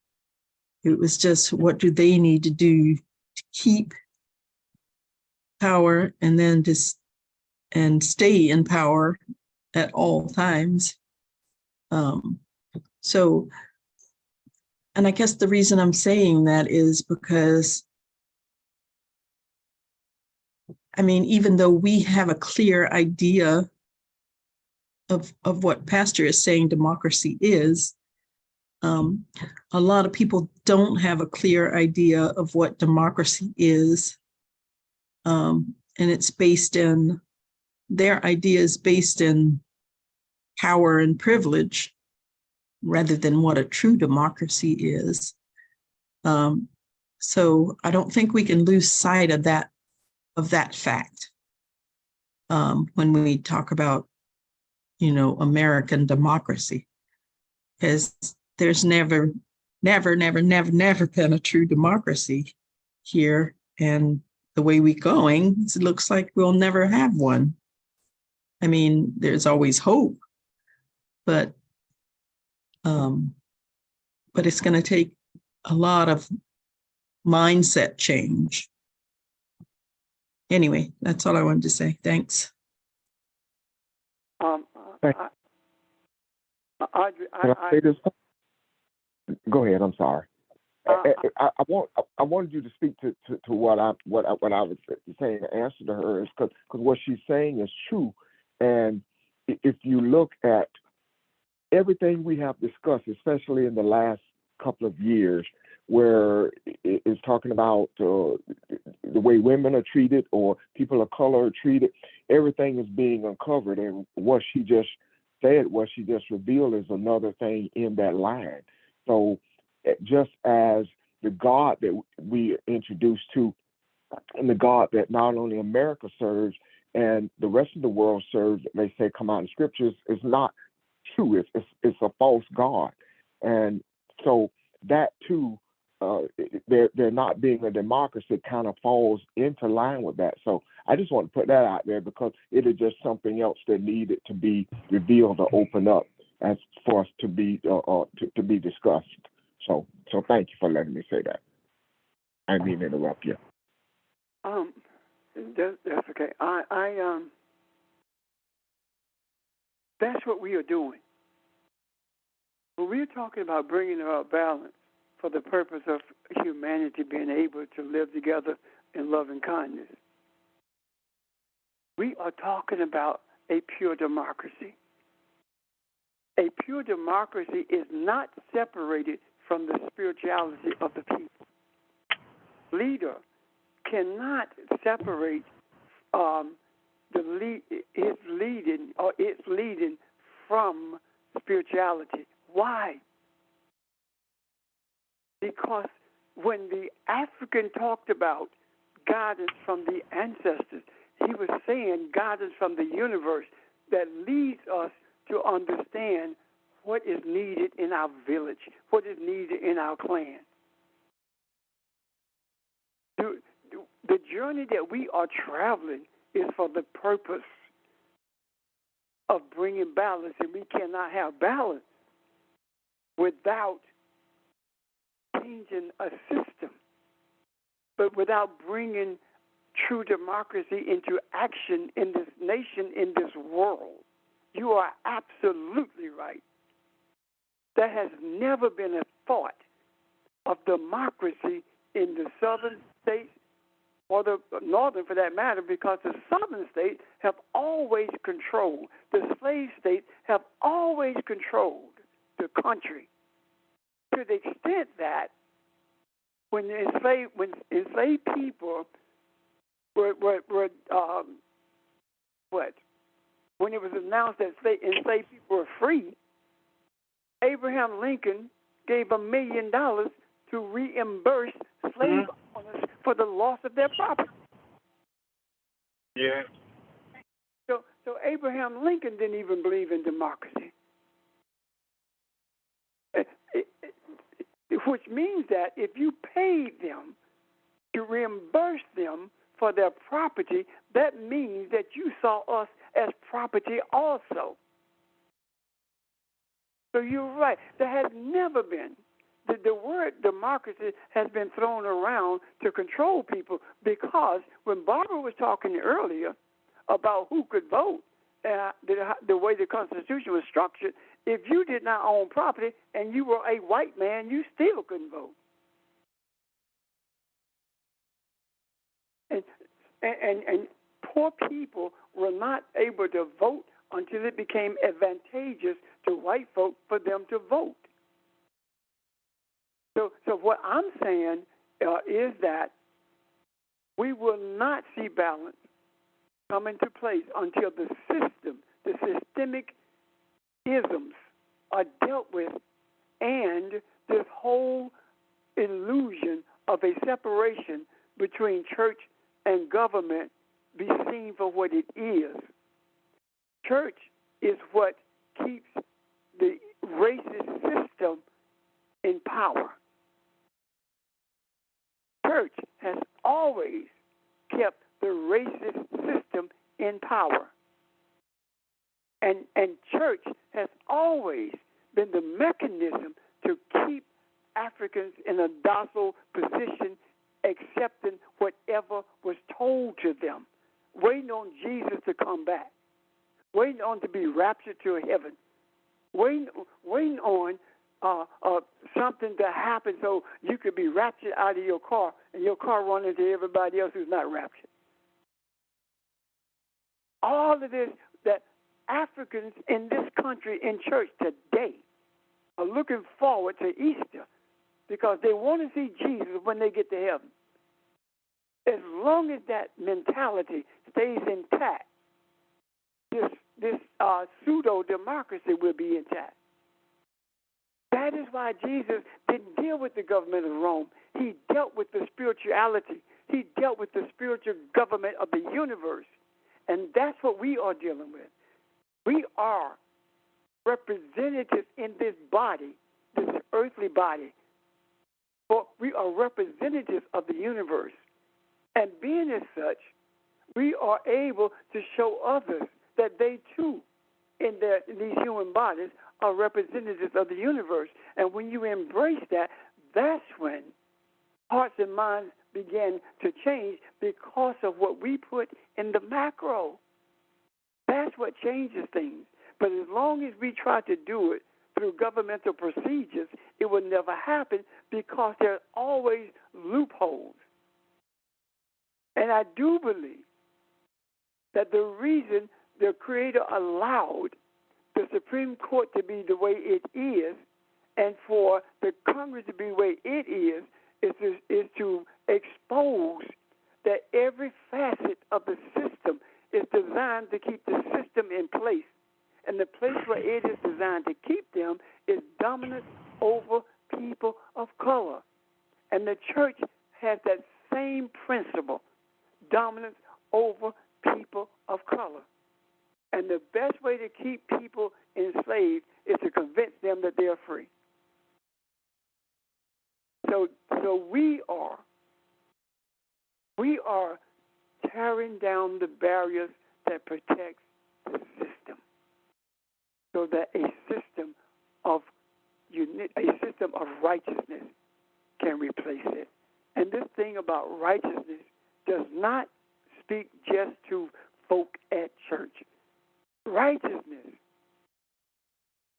Speaker 6: It was just, what do they need to do to keep power and then and stay in power at all times. So, and I guess the reason I'm saying that is because, I mean, even though we have a clear idea of what Pastor is saying democracy is, a lot of people don't have a clear idea of what democracy is. And it's based in, their idea is based in power and privilege rather than what a true democracy is. So I don't think we can lose sight of that fact when we talk about, American democracy, because there's never been a true democracy here, and the way we're going, it looks like we'll never have one. I mean, there's always hope, but it's going to take a lot of mindset change. Anyway, that's all I wanted to say. Thanks.
Speaker 1: Can I say this? Go ahead. I'm sorry. I wanted you to speak to what I was saying. The answer to her is because what she's saying is true, and if you look at everything we have discussed, especially in the last couple of years, where it's talking about the way women are treated or people of color are treated, everything is being uncovered, and what she just said, what she just revealed, is another thing in that line. So just as the God that we introduced to, and the God that not only America serves and the rest of the world serves, they say come out in scriptures, is not true. It's a false God. And so that too, they're not being a democracy, kind of falls into line with that. So I just want to put that out there because it is just something else that needed to be revealed or opened up as for us to be discussed. So thank you for letting me say that. I didn't mean to interrupt you.
Speaker 2: That's okay. That's what we are doing. When we're talking about bringing about balance for the purpose of humanity being able to live together in love and kindness, we are talking about a pure democracy. A pure democracy is not separated from the spirituality of the people. Leader cannot separate its leading from spirituality. Why? Because when the African talked about guidance from the ancestors, he was saying guidance from the universe that leads us to understand what is needed in our village, what is needed in our clan. The journey that we are traveling is for the purpose of bringing balance, and we cannot have balance without changing a system, but without bringing true democracy into action in this nation, in this world. You are absolutely right. There has never been a thought of democracy in the southern states, or the northern for that matter, because the southern states have always controlled, the slave states have always controlled the country, to the extent that when enslaved people when it was announced that enslaved people were free, Abraham Lincoln gave $1 million to reimburse slave owners for the loss of their property.
Speaker 3: Yeah.
Speaker 2: So Abraham Lincoln didn't even believe in democracy. Which means that if you paid them to reimburse them for their property, that means that you saw us as property also. So you're right. There has never been. The word democracy has been thrown around to control people, because when Barbara was talking earlier about who could vote, the way the Constitution was structured, if you did not own property and you were a white man, you still couldn't vote. And poor people were not able to vote until it became advantageous to white folk for them to vote. So what I'm saying is that we will not see balance come into place until the system, the systemic isms are dealt with, and this whole illusion of a separation between church and government be seen for what it is. Church is what keeps the racist system in power. Church has always kept the racist system in power. And church has always been the mechanism to keep Africans in a docile position, accepting whatever was told to them, waiting on Jesus to come back, waiting on to be raptured to heaven, waiting on something to happen so you could be raptured out of your car and your car run into everybody else who's not raptured. All of this, that Africans in this country in church today are looking forward to Easter because they want to see Jesus when they get to heaven. As long as that mentality stays intact, this pseudo-democracy will be intact. That is why Jesus didn't deal with the government of Rome. He dealt with the spirituality. He dealt with the spiritual government of the universe. And that's what we are dealing with. We are representatives in this body, this earthly body. But we are representatives of the universe. And being as such, we are able to show others that they too, in these human bodies, are representatives of the universe. And when you embrace that, that's when hearts and minds begin to change because of what we put in the macro. That's what changes things. But as long as we try to do it through governmental procedures, it will never happen because there are always loopholes. And I do believe that the reason the Creator allowed the Supreme Court to be the way it is and for the Congress to be the way it is to expose that every facet of the system is designed to keep the system in place. And the place where it is designed to keep them is dominance over people of color. And the church has that same principle, dominance over people of color. And the best way to keep people enslaved is to convince them that they are free. So we are tearing down the barriers that protect the system, so that a system of righteousness can replace it. And this thing about righteousness does not speak just to folk at church. Righteousness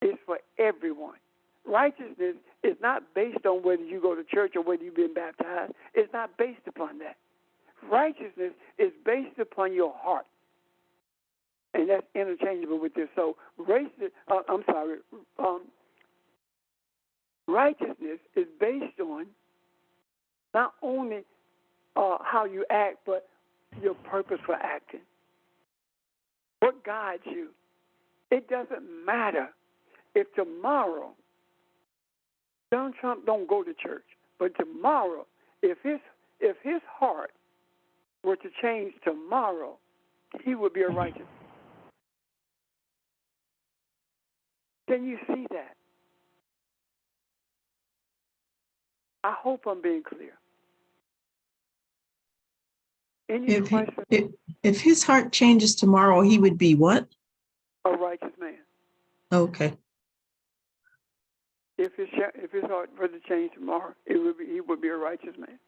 Speaker 2: is for everyone. Righteousness is not based on whether you go to church or whether you've been baptized. It's not based upon that. Righteousness is based upon your heart. And that's interchangeable with this. So righteousness is based on not only how you act, but your purpose for acting. What guides you? It doesn't matter if tomorrow Donald Trump don't go to church, but tomorrow, if his heart were to change tomorrow, he would be a righteous. Can you see that? I hope I'm being clear. Any
Speaker 6: If, he,
Speaker 2: question?
Speaker 6: if his heart changes tomorrow, he would be what?
Speaker 2: A righteous man.
Speaker 6: Okay.
Speaker 2: If his heart were to change tomorrow, he would be a righteous man.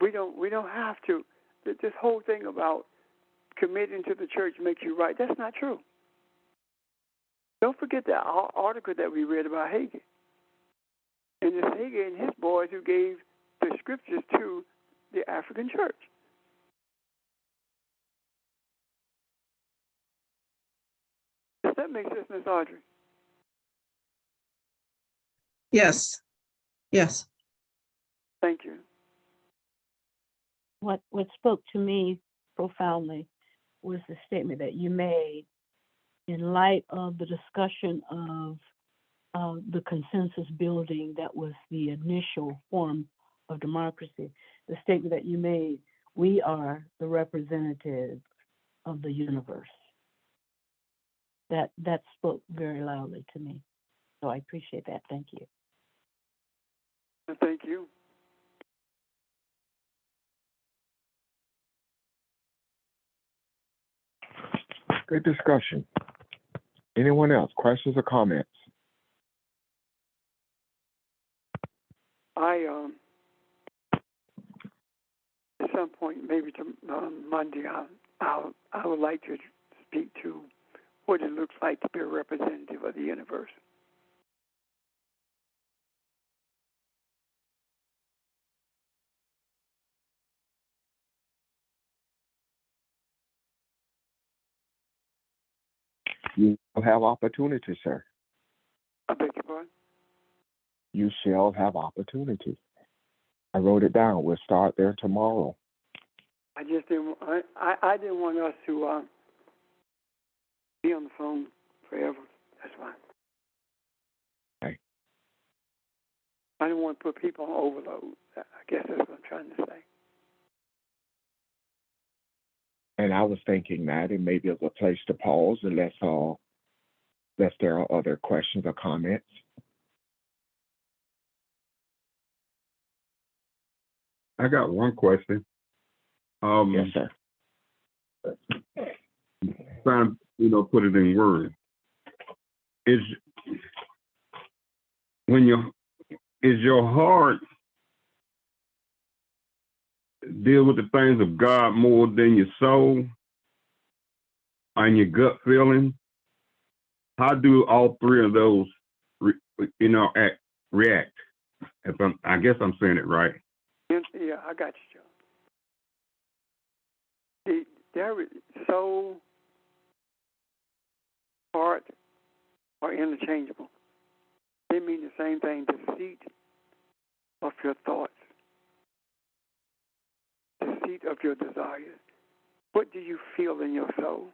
Speaker 2: We don't have to. This whole thing about committing to the church makes you right. That's not true. Don't forget that article that we read about Hagin. And it's Hagin and his boys who gave the scriptures to the African church. Does that make sense, Miss Audrey?
Speaker 6: Yes. Yes.
Speaker 2: Thank you.
Speaker 4: What spoke to me profoundly was the statement that you made in light of the discussion of the consensus building that was the initial form of democracy. The statement that you made, we are the representatives of the universe. That spoke very loudly to me. So I appreciate that. Thank you.
Speaker 2: Thank you.
Speaker 1: Good discussion. Anyone else? Questions or comments?
Speaker 2: At some point, maybe to Monday, I would like to speak to what it looks like to be a representative of the universe.
Speaker 1: You will have opportunity, sir.
Speaker 2: I beg your pardon?
Speaker 1: You shall have opportunity. I wrote it down. We'll start there tomorrow.
Speaker 2: I just didn't. I didn't want us to be on the phone forever. That's why.
Speaker 1: Okay.
Speaker 2: I didn't want to put people on overload. I guess that's what I'm trying to say.
Speaker 1: And I was thinking that it maybe is a place to pause unless there are other questions or comments.
Speaker 3: I got one question.
Speaker 1: Yes, sir.
Speaker 3: Trying to, put it in words. Is your heart deal with the things of God more than your soul and your gut feeling? How do all three of those, react? I guess I'm saying it right.
Speaker 2: Yeah, I got you, Joe. Their soul, heart are interchangeable. They mean the same thing, the seat of your thoughts, the seat of your desires. What do you feel in your soul?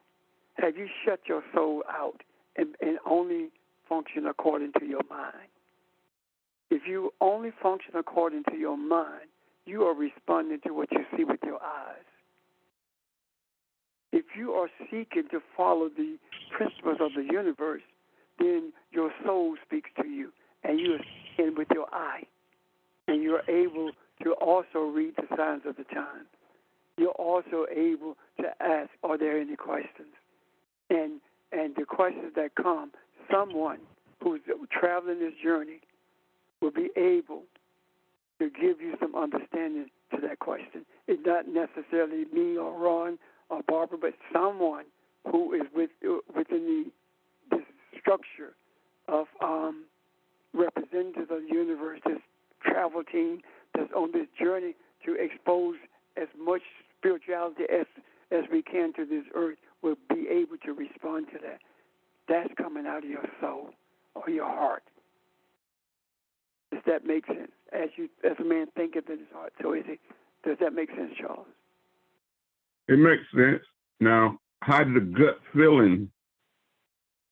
Speaker 2: Have you shut your soul out and only function according to your mind? If you only function according to your mind, you are responding to what you see with your eyes. If you are seeking to follow the principles of the universe, then your soul speaks to you, and you are seeing with your eye, and you are able to also read the signs of the time. You're also able to ask, are there any questions? And the questions that come, someone who's traveling this journey will be able to give you some understanding to that question. It's not necessarily me or Ron or Barbara, but someone who is within the structure of representatives of the universe, this travel team that's on this journey to expose as much spirituality as we can to this earth, will be able to respond to that. That's coming out of your soul or your heart. Does that make sense? As a man thinketh in his heart, so is he. Does that make sense, Charles?
Speaker 3: It makes sense. Now, how did the gut feeling?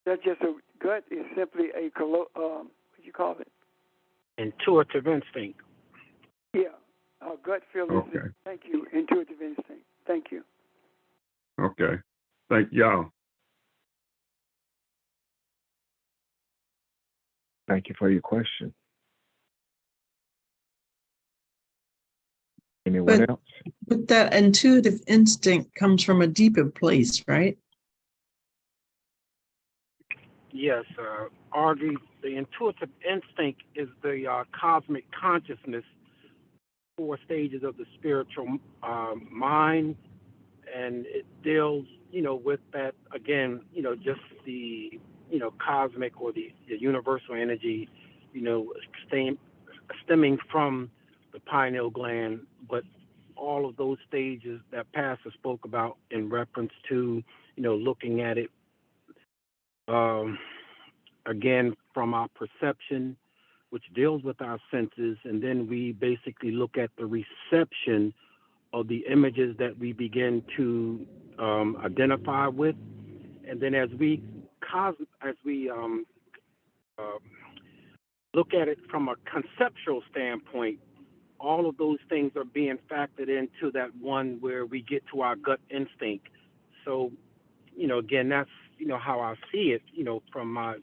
Speaker 2: That's just a gut is simply a what do you call it?
Speaker 7: Intuitive instinct.
Speaker 2: Yeah, our gut feeling.
Speaker 3: Okay.
Speaker 2: Thank you. Intuitive instinct. Thank you.
Speaker 3: Okay. Thank y'all.
Speaker 1: Thank you for your question. Anyone
Speaker 6: But-
Speaker 1: else?
Speaker 6: But that intuitive instinct comes from a deeper place, right?
Speaker 7: Yes, Audrey, the intuitive instinct is the cosmic consciousness, 4 stages of the spiritual mind, and it deals, with that, again, just the, cosmic or the universal energy, stemming from the pineal gland, but all of those stages that Pastor spoke about in reference to, looking at it, again, from our perception, which deals with our senses, and then we basically look at the reception of the images that we begin to identify with, and then as we look at it from a conceptual standpoint, all of those things are being factored into that one where we get to our gut instinct. So, again, that's, how I see it, from my,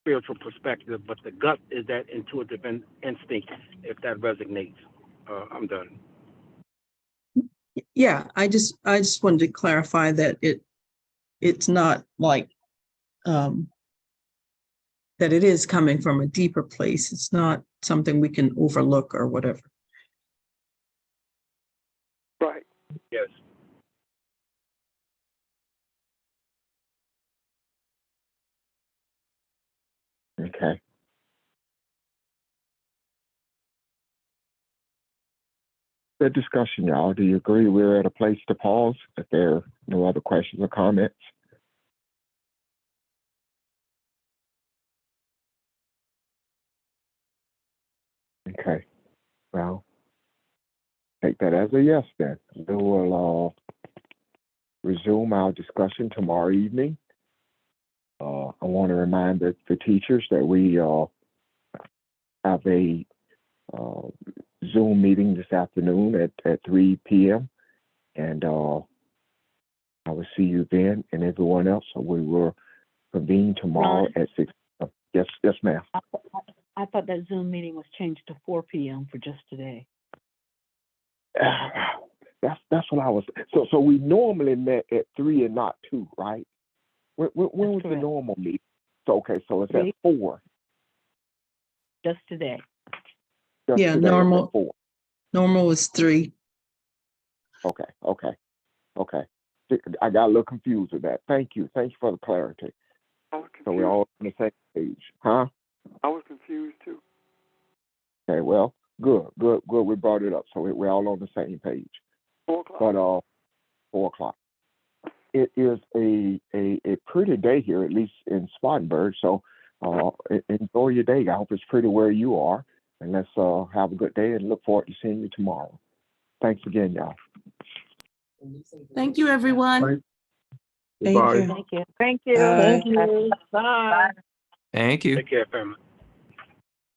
Speaker 7: spiritual perspective, but the gut is that intuitive instinct, if that resonates. I'm done.
Speaker 6: Yeah, I just wanted to clarify that it's not like that it is coming from a deeper place. It's not something we can overlook or whatever.
Speaker 2: Right.
Speaker 7: Yes.
Speaker 1: Okay. Good discussion, y'all. Do you agree we're at a place to pause if there are no other questions or comments? Okay. Well, take that as a yes then. We will resume our discussion tomorrow evening. I want to remind the teachers that we have a Zoom meeting this afternoon at 3 p.m. And I will see you then and everyone else. So we will convene tomorrow at 6. Yes, ma'am.
Speaker 4: I thought that Zoom meeting was changed to 4 p.m. for just today.
Speaker 1: That's what I was. So we normally met at 3 and not 2, right? When was the normal meeting? So so it's at 4.
Speaker 4: Just today.
Speaker 1: Just
Speaker 6: Yeah,
Speaker 1: today it's at 4.
Speaker 6: Normal is 3.
Speaker 1: Okay. I got a little confused with that. Thank you for the clarity.
Speaker 2: I was confused.
Speaker 1: So we're all on the same page, huh?
Speaker 2: I was confused too.
Speaker 1: Okay, well, good. We brought it up, so we're all on the same page.
Speaker 2: 4 o'clock.
Speaker 1: But 4 o'clock. It is a pretty day here, at least in Spartanburg. So enjoy your day. I hope it's pretty where you are, and let's have a good day and look forward to seeing you tomorrow. Thanks again, y'all.
Speaker 8: Thank you, everyone.
Speaker 6: Thank
Speaker 3: Bye.
Speaker 6: you.
Speaker 4: Thank you. Thank you.
Speaker 6: Bye.
Speaker 4: Thank you. Bye.
Speaker 5: Thank you.
Speaker 7: Take care, family.